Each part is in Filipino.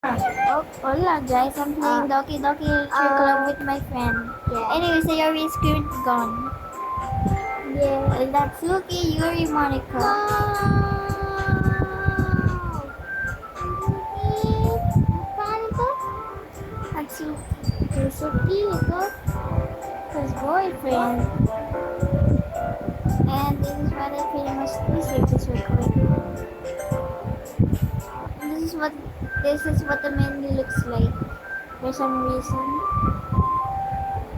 Oh, hola guys, I'm playing Doki Doki Literature Club with my friend. Yeah. Anyway, so your screen gone. Yeah. Natsuki, Yuri, Monica. Paano to? Natsuki, Suki ito. his boyfriend. And this is what I pretty much this record. And this is what the menu looks like. For some reason.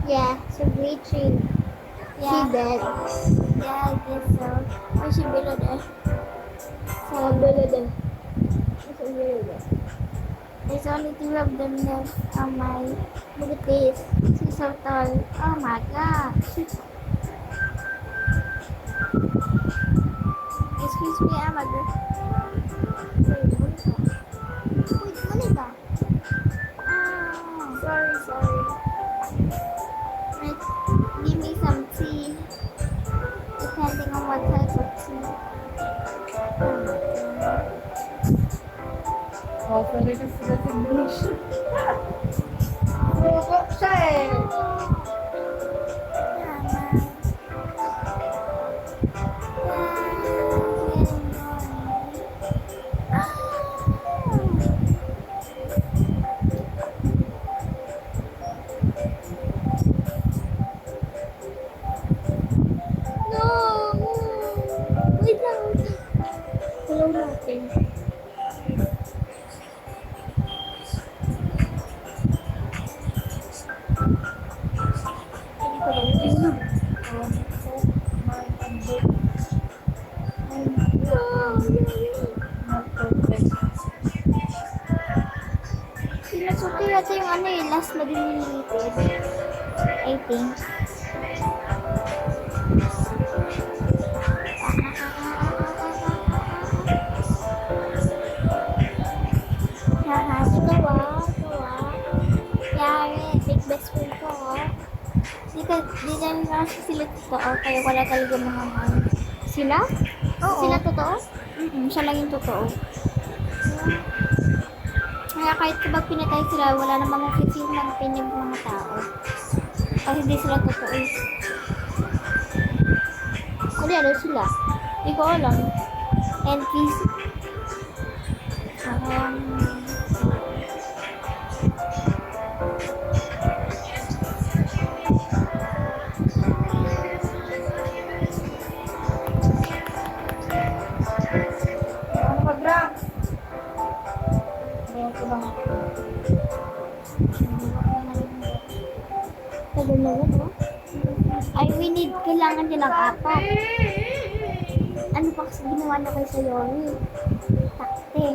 Yeah, so grade 3. She Yeah. dead. Yeah, I guess so. Or she below there. Sa dulo din. Sa dulo din. There's only two of them left. Oh my. Look at this. She's so tall. Oh my god. Excuse me, I'm a girl. Wait, Monica. Oh, Sorry. let's give me some tea. Depending on what type of tea. Oh, pwede ka sila sa English. Buko siya eh. No! Wait lang. Hello natin. Sinasuki yata yung ano eh, last na dinilited. I think. Haha, Ikaw. yari, big best friend ko oh. Di na kasi sila totoo, kaya wala talaga mga man. Sila? Oo. Sila totoo? Siya lang yung totoo. Kaya kahit kapag pinatay sila, wala namang official ng pinyag mga tao. Kasi hindi sila totoo eh. Ano sila? Hindi ko alam. And kiss. Ano mag-rank? Ito lang. Tagal na yan, no? Ay, we need, kailangan din ng apat. Ano pa kasi ginawa na kayo sa Yori? Takte.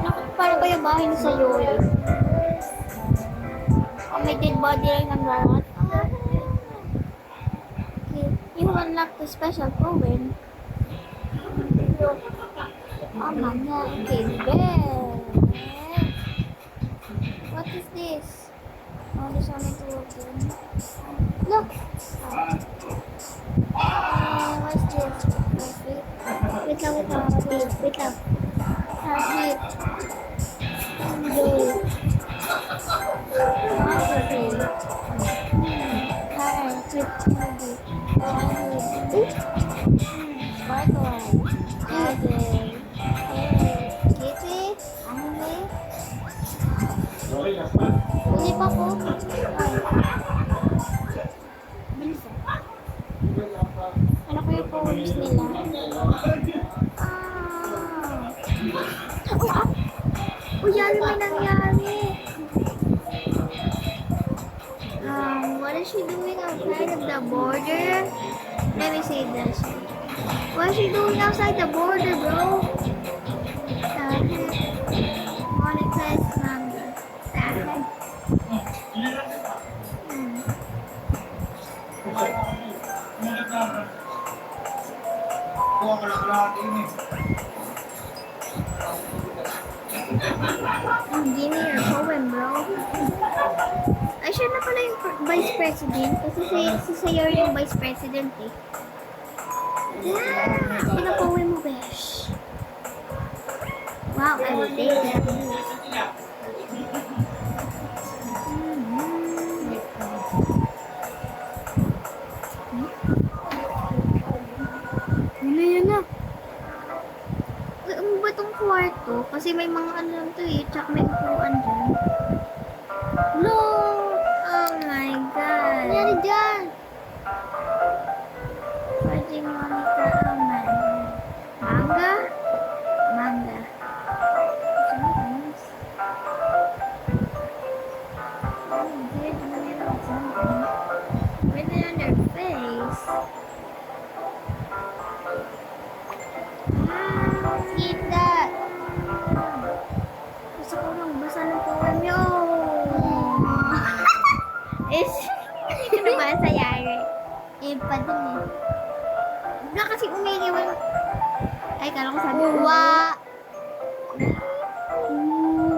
Naku, paano ba yung bahay niyo sa Yori? Oh, may dead body lang ng lahat. Okay. You unlock the special poem. Oh my god, okay, bed. What is this? Oh, there's only two of them. Look! What's this? Wait lang. Wait lang. Heartbeat. Day. Heartbeat. Heartbeat. Sparkle. Okay. Kitty. Anime. Uli pa po. Bilis ah. Ano ko yung poems nila? Yan may nangyari. What is she doing outside of the border? Let me see this. What is she doing outside the border, bro? Monica is manga. Give me your poem, bro. Ay, siya na pala yung vice president. Kasi si Sayor yung vice president eh. Yeah! Pinapoem mo, besh. Wow, I will take that. Yun na. Uy, ano ba itong kwarto? Kasi may mga ano lang to eh. Tsaka may upuan dyan. No! Oh my God. Nangyari dyan? Pwede Monica. Oh my God. Manga? Manga. Nice. Oh, good. Meron something. Pwede on their face. Eat that. Gusto ko lang basa ng poem nyo. Is, hindi ko naman sa yari. Eh, pa dun eh. Wala kasi umiiwan. Ay, kala ko sabi. Wa.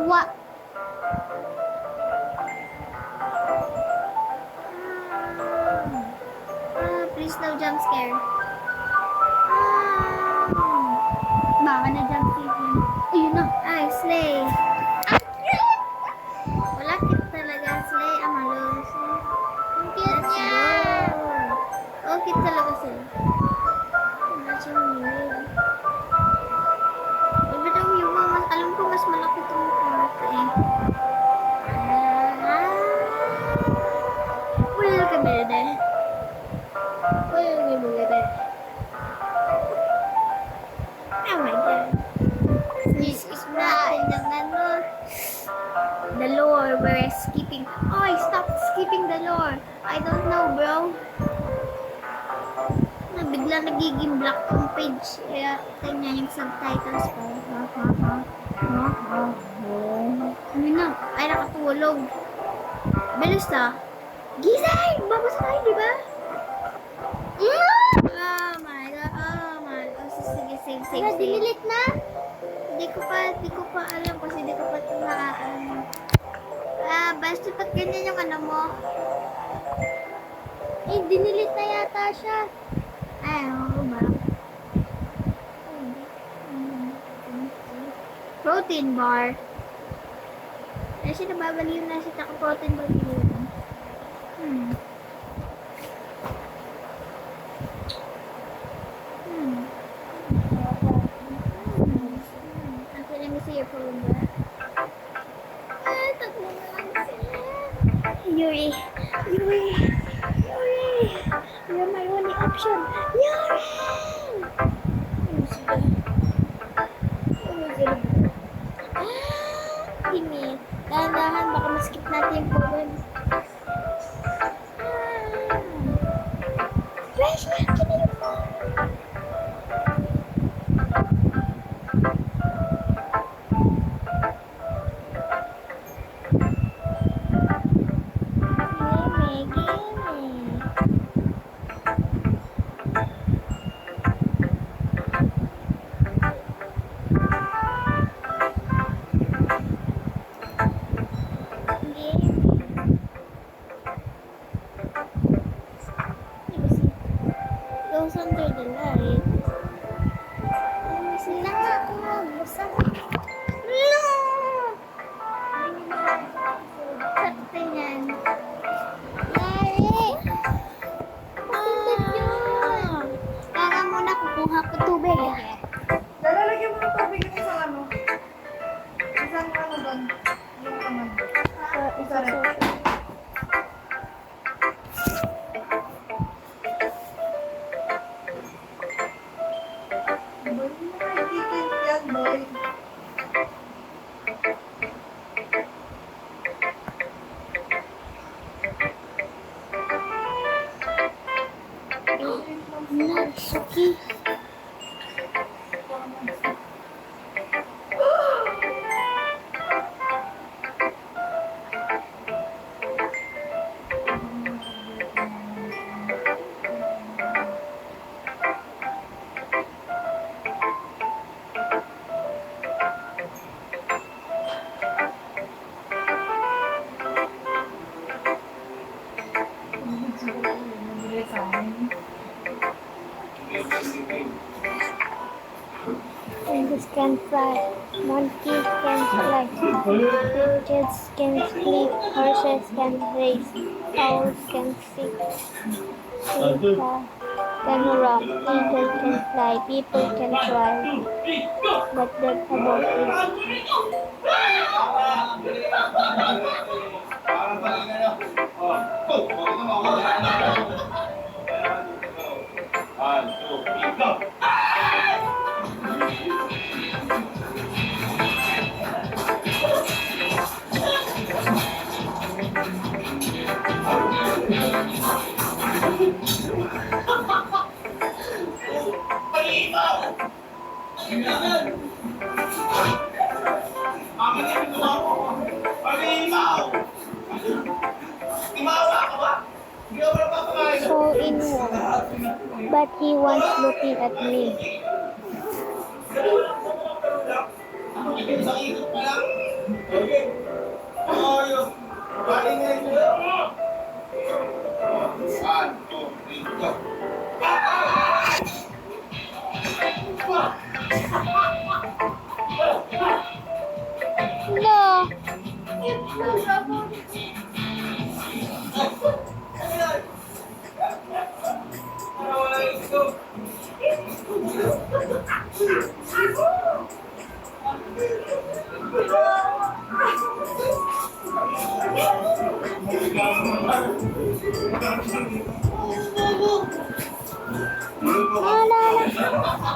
Wa. Please no jump scare. Baka na jump scare. Ayun na. Ay, slay. Wala cute talaga. Slay, amalos. Ang cute niya. Oh, cute talaga sila. That's so weird. Ba't ang yung mas, alam ko mas malaki itong kwarto eh. Welcome there. Welcome there. Oh my God. This is not yung ano. The lore, we're skipping. Oh, I stopped skipping the lore. I don't know, bro. Bigla nagiging black yung page. Kaya tingnan yung subtitles ko. Ano na? Ay, nakatulog. Bilis na. Gising! Babasa tayo, di ba? Oh my God. Oh my God. Sige, save. Dinilit na? Di ko pa alam kasi di ko pa ito naaano. Basta pag ganyan yung ano mo. Eh, dinilit na yata siya. Ay, oo ba? Protein bar. Ay, siya nababaliw na siya taka-protein bar yun. Okay, let me see your phone bar. Tatlo na lang sila. Yuri. You're my only option. Yuri! Hindi. Dahan-dahan, baka maskip natin yung poem. Fresh! Kina yung poem! Goes under the light. Sila nga ako. Basta. No! Sakta yan. Yari! Patindad yun! Kaya muna kukuha ko tubig. Lalagyan mo ng tubig yung isang ano. Isang ano doon. Yung naman. Isa rin. Boy, nakikikit yan, boy. Natsuki. can fly. Monkey can fly. Pigeons can sleep. Horses can race. Owls can sing. Cheetah can run. Eagle can fly. People can fly. But that about it. So in one, but he wants looking at me. No.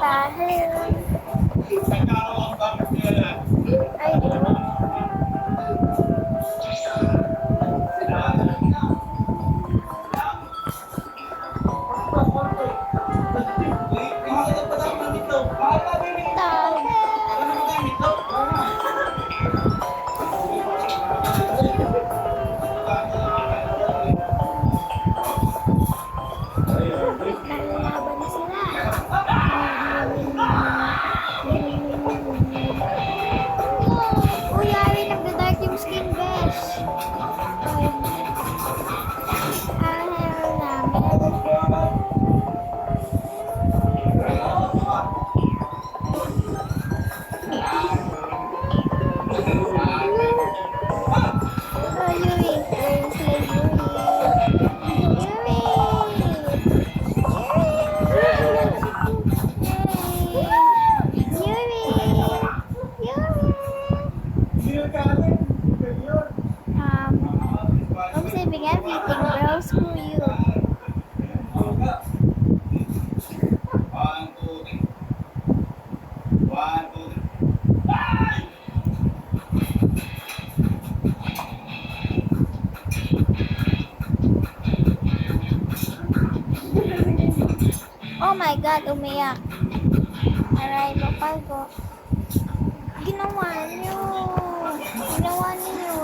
I do. Nalalaban na sila. Uy, Ari, nagda-dark yung skin, besh. Ayaw namin. Oh, Yuri, where is my Yuri? Yuri! I'm saving everything, bro. Screw you. Oh my God, umiyak. Aray, bakal ko. Ginawa niyo. Ginawa niyo.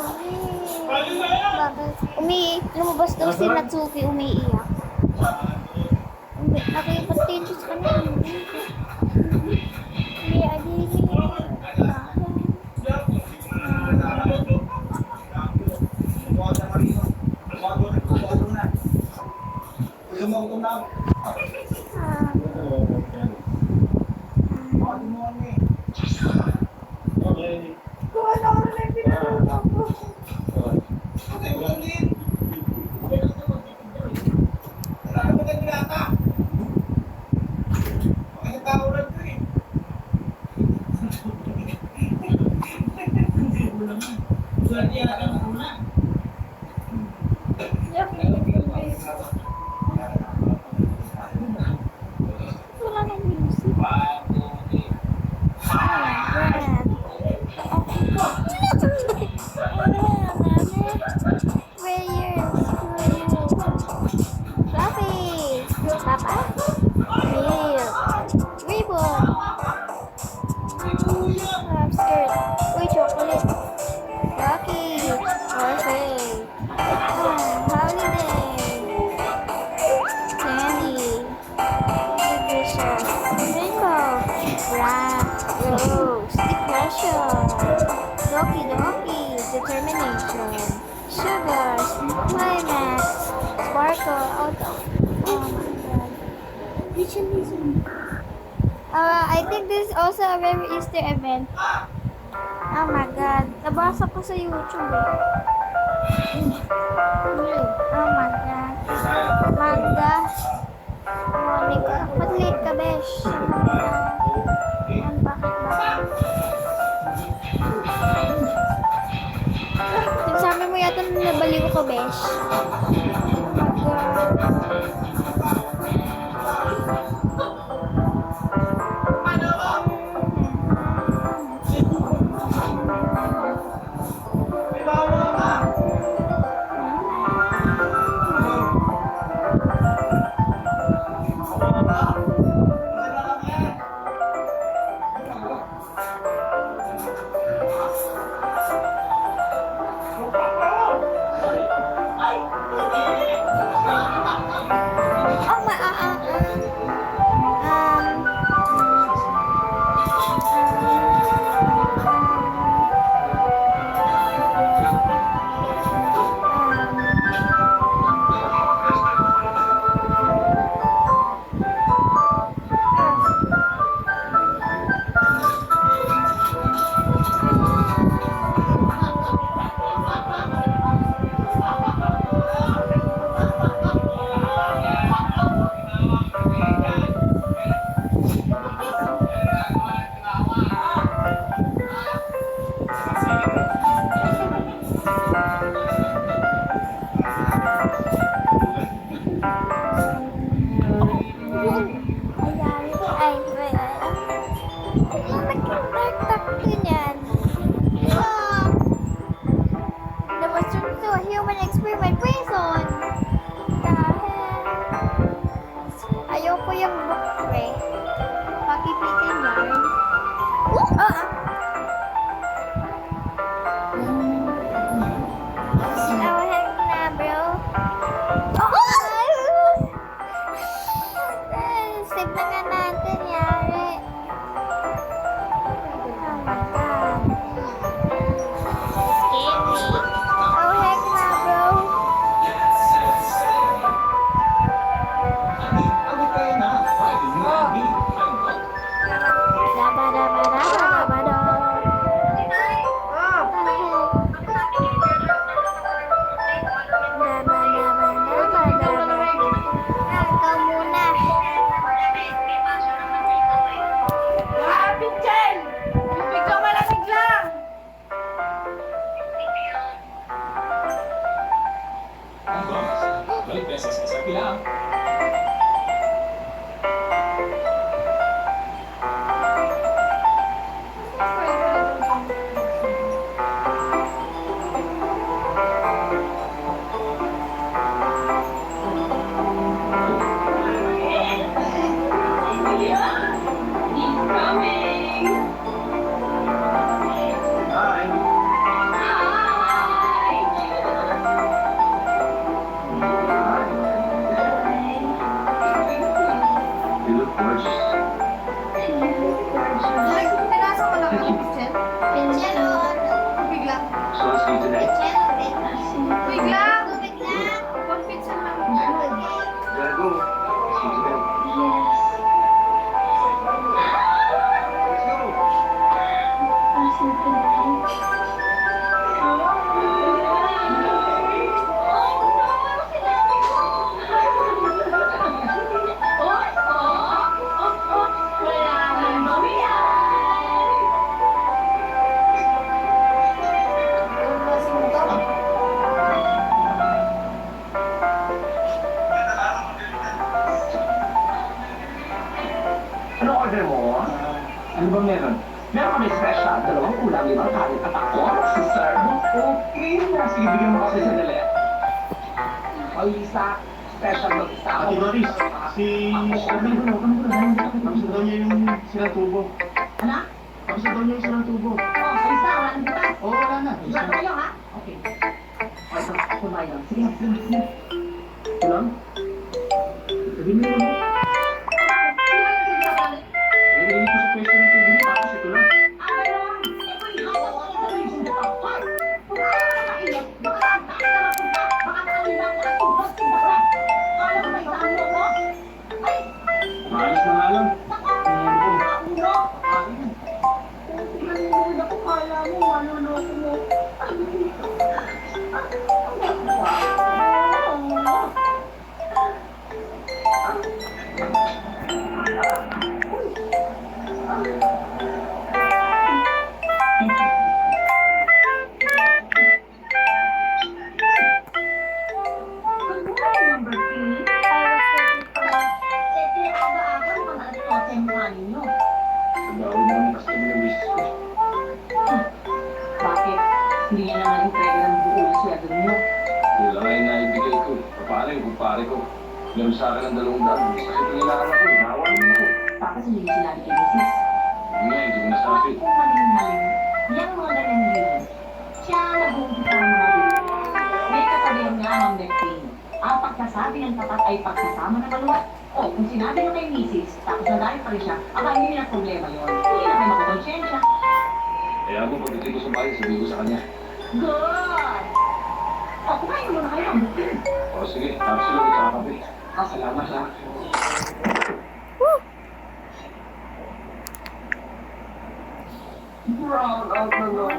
Lumabas daw si Natsuki, umiiyak. Nakipatin siya sa kanya. Umiiyak din. Wala nang music. Fluffy! Papa? Real! Ribbon! Skirt! Uy, chocolate! Rocky! Perfect! Holiday! Candy! Delicious! Rainbow! Black! Rose! Depression! Doki Doki! Determination! Sugars! Climax! Sparkle! Oh my God! Which one is it? I think this is also a very Easter event. Oh my God. Nabasa ko sa YouTube eh. Oh my God. Manga. Morning ka. Ba't late ka, besh? Yan, bakit ba? Sabi mo yata na nabaliw ka, besh. Oh my God. Oh my, human experiment reason. Ayoko yung book pre. Pakipitin yan. Oh, heck na, bro. Save na nga natin, yari. Oh my God. Scary. Oh, heck na, bro. Ikaw muna. Pichel! Biglang malamig lang! Balik beses sa pilang. You look gorgeous. Pinasa mo lang ako, Pichel. Tubig lang. So let's do today. Tubig lang! One Pichel lang. Gotta go. See you then. Let's go. Ano order mo? Ano ba meron? Meron kami special, 2 ulam, 5 kanin at ako, si Sir. Okay na. Sige, bigyan mo kasi sandali. O, isa, special mag isa. Ate Doris, si Tapos daw niya yung silang tubo. Ano? Tapos daw niya yung silang tubo. Oh, sa isa, wala nang butas. Oo, wala na. Wala kayo, ha? Okay. O, ito, kumain. Sige, sige. Ulam? Sabihin mo yun. Narinig ko sa pwesto ng tubo niya, tapos ito lang. Maalis na nga lang. Good morning, number 3. Aga-aga mo na ito sa kanin nyo. Ang dami mo ng customer ng misis ko. Bakit? Hindi niya naman entrega ng buo siya doon nyo. Wala nga yung naibigay ko. Paano yung kumpare ko? Meron sa akin ng 200. Sakit yung kailangan ako. Nahawa naman ako. Tapos hindi niyo sinabi kay Mrs. Hindi nga, hindi ko nasabi. Bakit kung maling-maling? Yan ang mga ganyan yun. Siya nag-uumpisa ang mga din. May katabihan nga ng Betty. Ang pagkasabi ng tapat ay pagkasama ng maluwat. O, kung sinabi nyo kay Mrs. tapos nalayo pa rin siya, aba hindi na problema yun. Hindi na kayo makakonsensya. Kaya ako pagdating ko sa bahay, sabihin ko sa kanya. Good! O, kumain mo na kayo ang bukin. O sige, tapos sila ko sa kape. Salamat ha. Brown out na naman.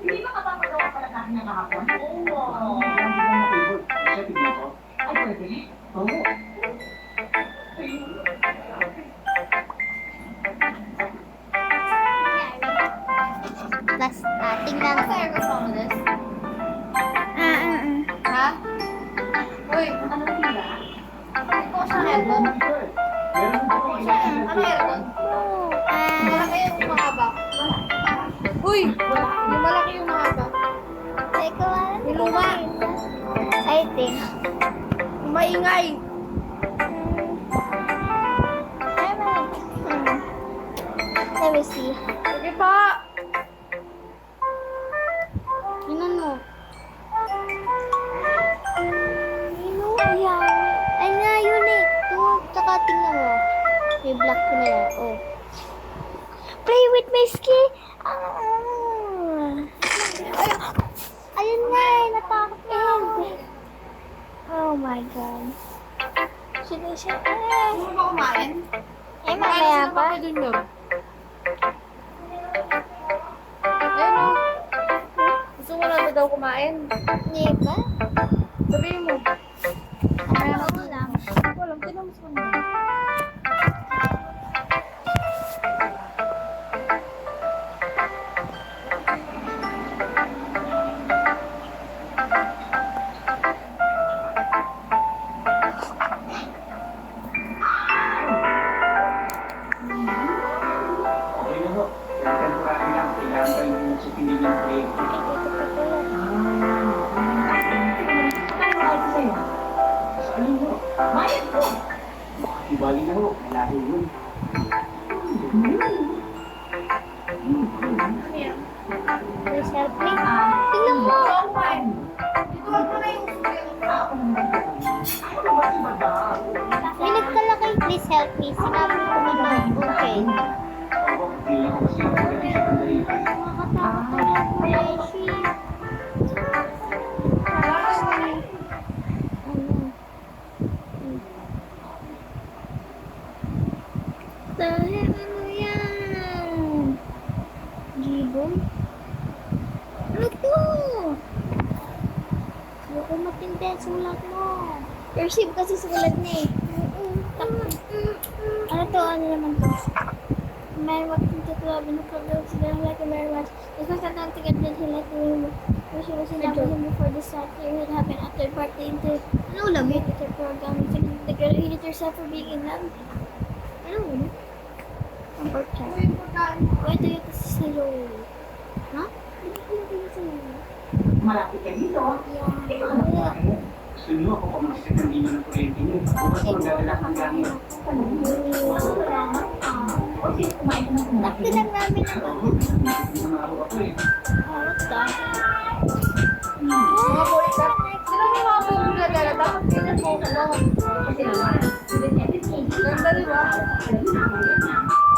Hindi ba kapapagawa pala natin ng kahapon? Oo. Kasi tignan ko. Ay, pwede. Oo. Plus, tingnan mo. Sa'yo gusto mo this? Ah. Ha? Uy, Ano na tira? hindi ko siya aircon. Ano aircon? Malaki yung mahaba. Uy! Yung malaki yung mahaba. Ikaw, Yung luma. I think. Yung maingay. Let me see. Sige pa. Tingnan mo. Ayan. Ay na, yun eh. Ito, tsaka tingnan mo. May black ko na yan. Oh. Play with my skin. Ayun nga eh. Natakot na ako. Oh my God. Sige siya. Gusto mo ba kumain? Eh, mamaya pa. Dun yun. Ayun o. Gusto mo na ba daw kumain? Hindi ba? Sabihin mo. Ano lang. Walang tinamos mo na. Okay na ho. Pero temporary lang. Kailangan pa yung magsupili ng proyekto. Sa alin ho? Bayad ko! Ibali na ho. Kailangan yun. Please help me. Tingnan mo. Kumain. Dito wag mo na yung Ako naman. Ako naman si Madam. May nagkalaki. Please help me. Sinabi ko na lang. Okay. Ako, hindi lang ako kasi pagdating sa pandali. Nakakatakot na yung Beshi. Dahil ano yan? Gibon? Ano to? Ayoko matindi ang sulat mo. Cursive kasi sulat niya eh. Ano to? Ano naman to? May wakting tutulog na pag-log sila like very much. It's not that nothing that he like me. Wish I was in him before this Saturday would happen after party into ano love it the program. You can the girl you hate yourself for being in love. Ano? Ang part chat. Uy, pagkain. Why do you kasi sa'yo? Ha? Hindi ko lang sa'yo. Malapit ka dito. Ito ka na kumain. Gusto niyo ako pamasit ng ino ng kuryente niyo. Bukas magdadala ng gamit. Salamat. O sige, kumain ka na kung Bakit lang namin ako? Nanalo ako eh. What the? Mga boy ka. Sila may mga boy na dala. Dapat ganyan mo ko. Kasi naman, Ganda, di ba?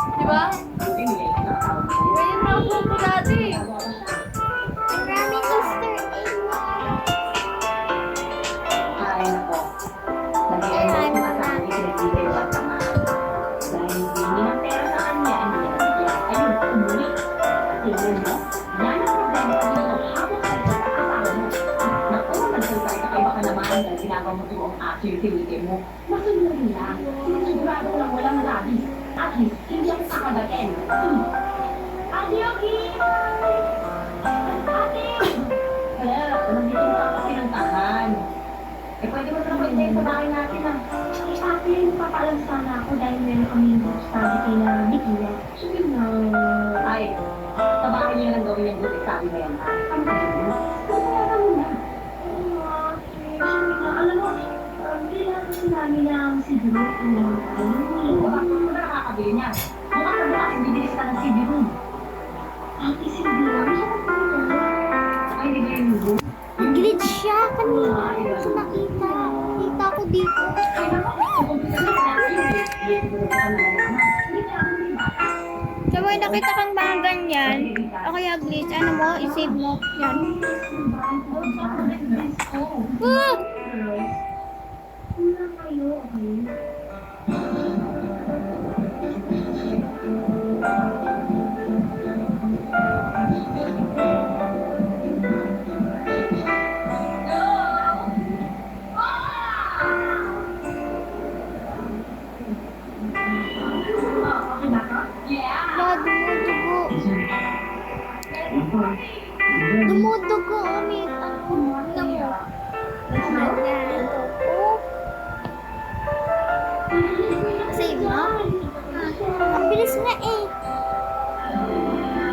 Di ba? Ganyan mga boy ko dati. Maraming Easter egg. Ay, nako. Nag-iwan ko sa akin pinagbigay sa tama. Dahil hindi niya ng pera sa kanya, hindi niya nabigyan. Ayun, umuwi. Tingnan mo, yan ang problema dito. Habang sa isa sa kasama mo. Naku, nagsalsay ka kay baka naman naman dahil ginagawa mo ito ang activity mo. Masunurin lang. Sinisigurado lang walang rabi. At least, hindi ako kakagatin. Ate, okay! Ate! Kaya, nandito na kasi ng tahan. Eh, pwede mo naman kayo sa bahay natin ah. Eh, ate, papaalam sana ako dahil meron kami study kay na Bikila. Sige na. Ay, sa bahay niyo lang gawin yung good exam na yan ha. Ano ka dito? Pagkakata mo na. Alam mo, hindi natin sinabi na si Drew bakit mo na nakakabili niya? Mukha ka ba kasing bibilis ka ng CD room? Ate, si Drew, ano siya magpapala? Ay, hindi ba yung room? Glitch siya kanina. Ito nakita. Nakita ko dito. Ay, naku, kumpisa na sinabi yun. Hindi ko na ka na naman. Hindi ka ako di ba? So, may nakita kang mga ganyan. O kaya glitch. Ano mo? I-save mo. Yan. Ah! Kulang kayo, okay? Wala, dumudugo. Dumudugo. Amit. Tingnan mo. Ayan. Oh. Save mo? Ang bilis nga eh.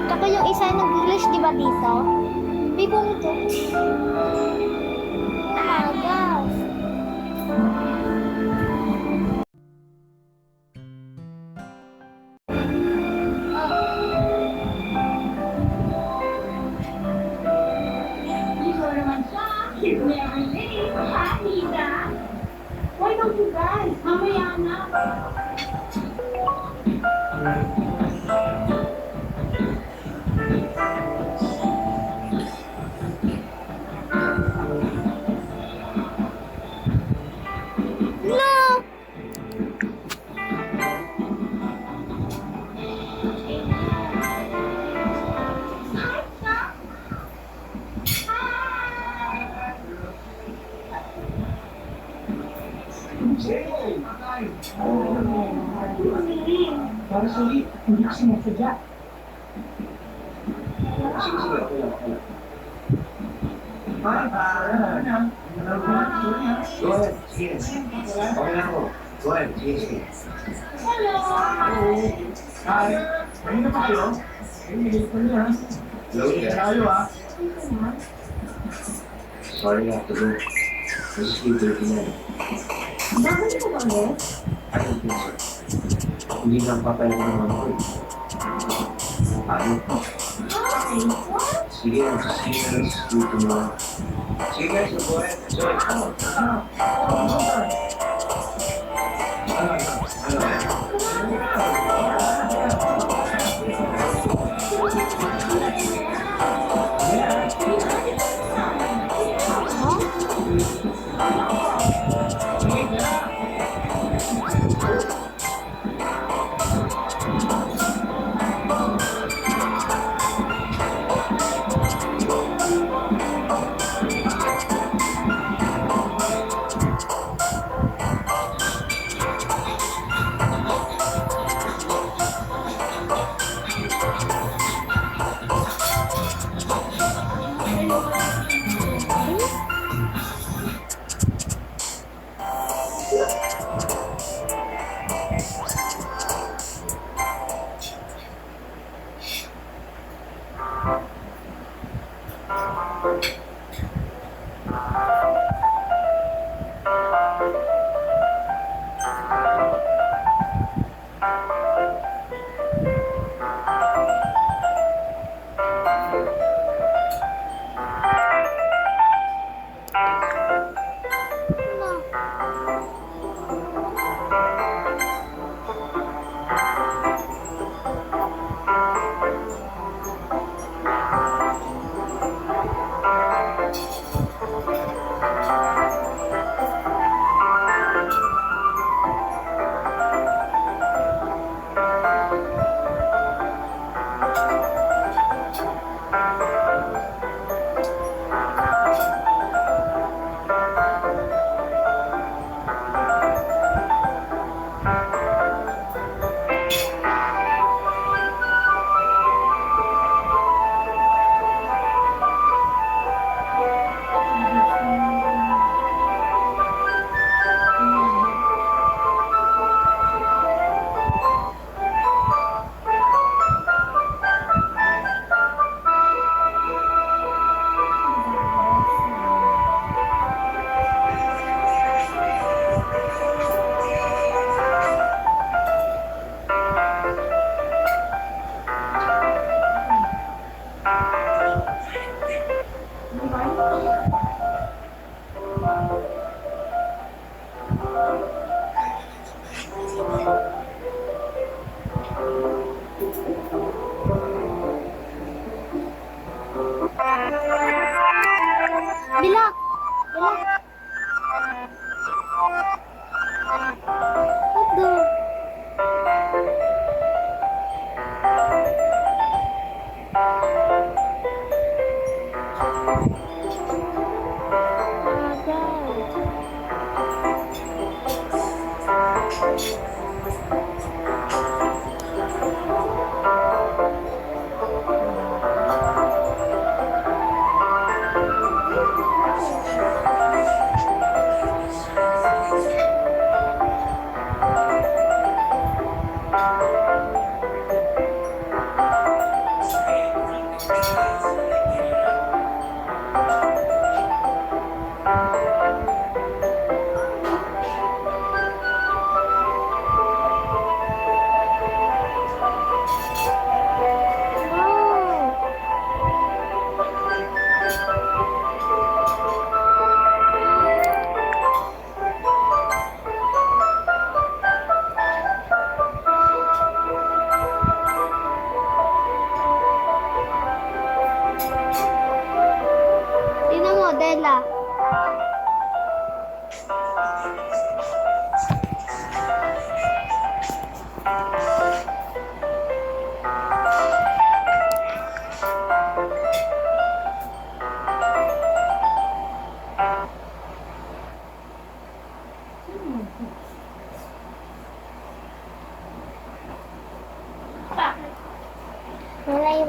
Tsaka yung isa nag-glitch, di ba dito? May bumutot. Ah, gas. Ikaw naman siya. He's never late. Happy na. Why don't you guys? Mamaya na. No! Para sa ulit. Hindi ko sinasadya. Sige, sige. Okay lang, okay lang. Ay, para. Go ahead. Sige. Okay lang ako. Go ahead. Sige, sige. Hello! Hi. Ayun na pa kayo? Hello there. Tayo ah. Sorry, I have to go. This is 3:39. Bakit ko ba ulit? I don't think so. Hindi na papayagan ng mga ko. Ano? Hi! What? Sige, sige na lang sa school tomorrow. Sige guys, go ahead. Sorry.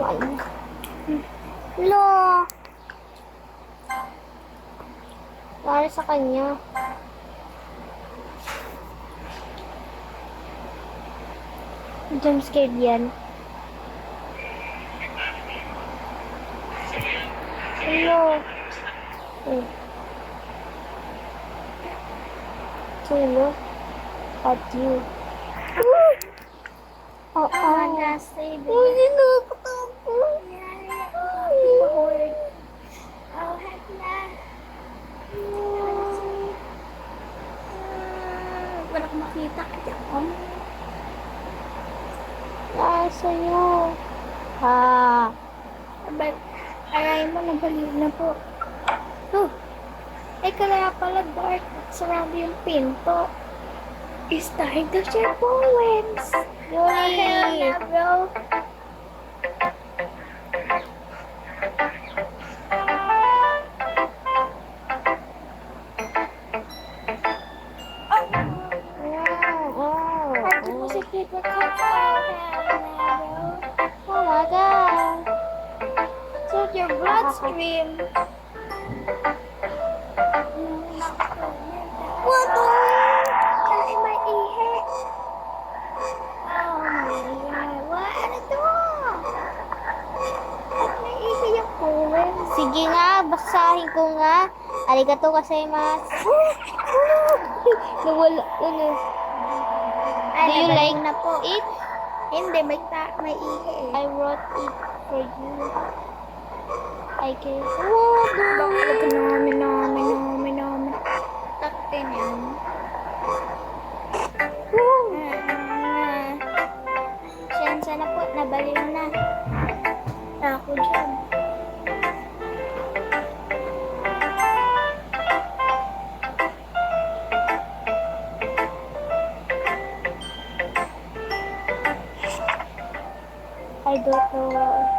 ano. Lo! Para sa kanya. Jump scared yan. Hello. Oh. Hello. At you. Oh, Nasa hindi na ako tapo. Oh, heck na. Wala ko makita. Kaya ako. Sa'yo. Ha. Aray mo, nabaliw na po. Oh, kaya pala dark. Sarado yung pinto. Start to share poems. Yuri. Na, bro. Party mo si Paper Cups. Oh my god. So your bloodstream. What the? Ay, may ihe. Oh my god. What? Ano to? At may ihe yung poem. Sige nga, basahin ko nga. Arigato gozaimasu. Nawala. Ano? Ay, Do you nabaliw like na po. it? Hindi, may ihe eh. I wrote it for you. I guess. Bakit namin. Taktin yan. Siyensya na po, nabaliw na. Ako dyan. I don't know.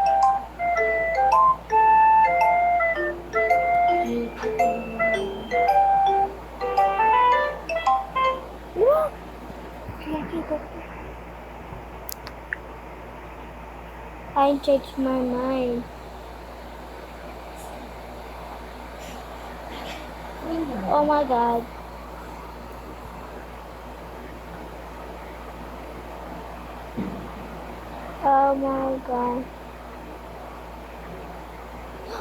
I changed my mind. Oh my god. Oh my god.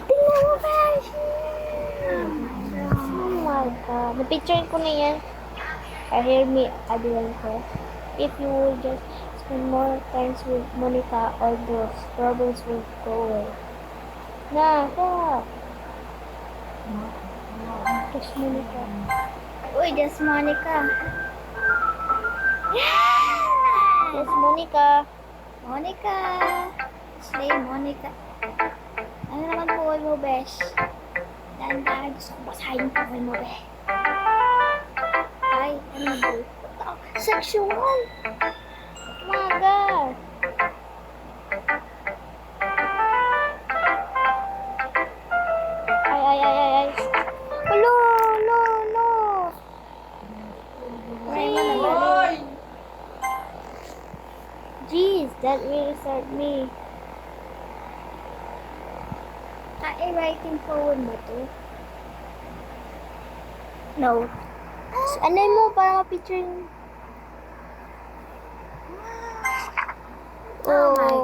Tingnan mo, guys! Oh my god. Na-picture ko na yan. Hear me, Adrian ko. If you will just spend more times with Monica, all those problems will go away. Na, stop! Just Monica. Uy, just Monica. Yes, Monica. Monica. Slay Monica. Ano naman po mo, besh? Dahan-dahan, gusto ko basahin po mo, besh. Ay, ano ba? Sexual! Oh my god. Ay. Hello. Ay, manabali. Jeez, that really scared me. Writing poem ba to? No. Ano mo para ma-picture yung...